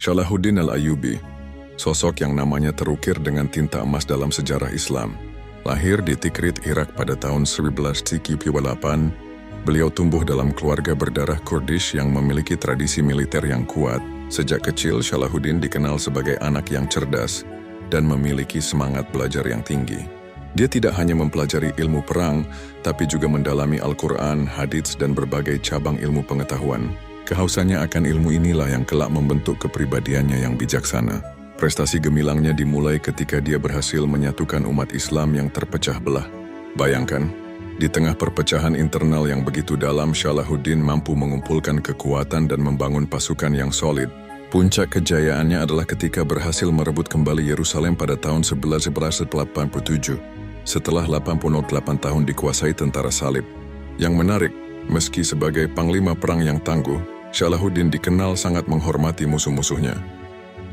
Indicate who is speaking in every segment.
Speaker 1: Salahuddin Al-Ayyubi, sosok yang namanya terukir dengan tinta emas dalam sejarah Islam. Lahir di Tikrit, Irak pada tahun 1138, beliau tumbuh dalam keluarga berdarah Kurdish yang memiliki tradisi militer yang kuat. Sejak kecil, Salahuddin dikenal sebagai anak yang cerdas dan memiliki semangat belajar yang tinggi. Dia tidak hanya mempelajari ilmu perang, tapi juga mendalami Al-Quran, hadits, dan berbagai cabang ilmu pengetahuan. Kehausannya akan ilmu inilah yang kelak membentuk kepribadiannya yang bijaksana. Prestasi gemilangnya dimulai ketika dia berhasil menyatukan umat Islam yang terpecah belah. Bayangkan, di tengah perpecahan internal yang begitu dalam, Salahuddin mampu mengumpulkan kekuatan dan membangun pasukan yang solid. Puncak kejayaannya adalah ketika berhasil merebut kembali Yerusalem pada tahun 1187, setelah 88 tahun dikuasai tentara salib. Yang menarik, meski sebagai panglima perang yang tangguh, Salahuddin dikenal sangat menghormati musuh-musuhnya.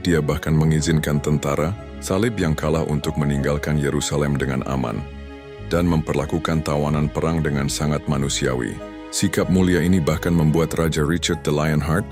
Speaker 1: Dia bahkan mengizinkan tentara salib yang kalah untuk meninggalkan Yerusalem dengan aman dan memperlakukan tawanan perang dengan sangat manusiawi. Sikap mulia ini bahkan membuat Raja Richard the Lionheart,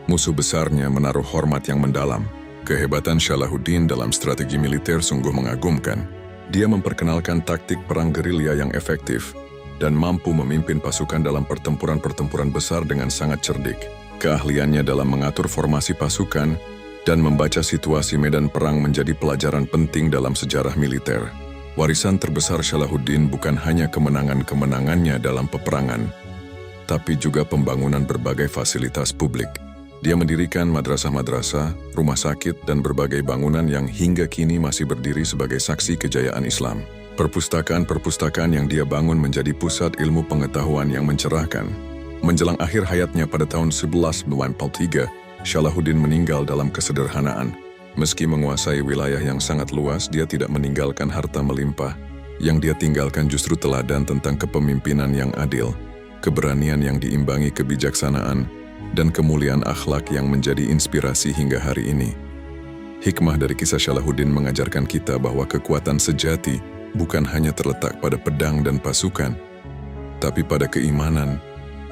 Speaker 1: musuh besarnya, menaruh hormat yang mendalam. Kehebatan Salahuddin dalam strategi militer sungguh mengagumkan. Dia memperkenalkan taktik perang gerilya yang efektif dan mampu memimpin pasukan dalam pertempuran-pertempuran besar dengan sangat cerdik. Keahliannya dalam mengatur formasi pasukan dan membaca situasi medan perang menjadi pelajaran penting dalam sejarah militer. Warisan terbesar Salahuddin bukan hanya kemenangan-kemenangannya dalam peperangan, tapi juga pembangunan berbagai fasilitas publik. Dia mendirikan madrasah-madrasah, rumah sakit, dan berbagai bangunan yang hingga kini masih berdiri sebagai saksi kejayaan Islam. Perpustakaan-perpustakaan yang dia bangun menjadi pusat ilmu pengetahuan yang mencerahkan. Menjelang akhir hayatnya pada tahun 1193, Salahuddin meninggal dalam kesederhanaan. Meski menguasai wilayah yang sangat luas, dia tidak meninggalkan harta melimpah. Yang dia tinggalkan justru teladan tentang kepemimpinan yang adil, keberanian yang diimbangi kebijaksanaan, dan kemuliaan akhlak yang menjadi inspirasi hingga hari ini. Hikmah dari kisah Salahuddin mengajarkan kita bahwa kekuatan sejati bukan hanya terletak pada pedang dan pasukan, tapi pada keimanan,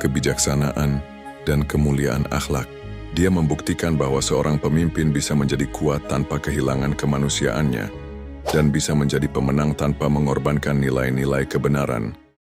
Speaker 1: kebijaksanaan, dan kemuliaan akhlak. Dia membuktikan bahwa seorang pemimpin bisa menjadi kuat tanpa kehilangan kemanusiaannya, dan bisa menjadi pemenang tanpa mengorbankan nilai-nilai kebenaran.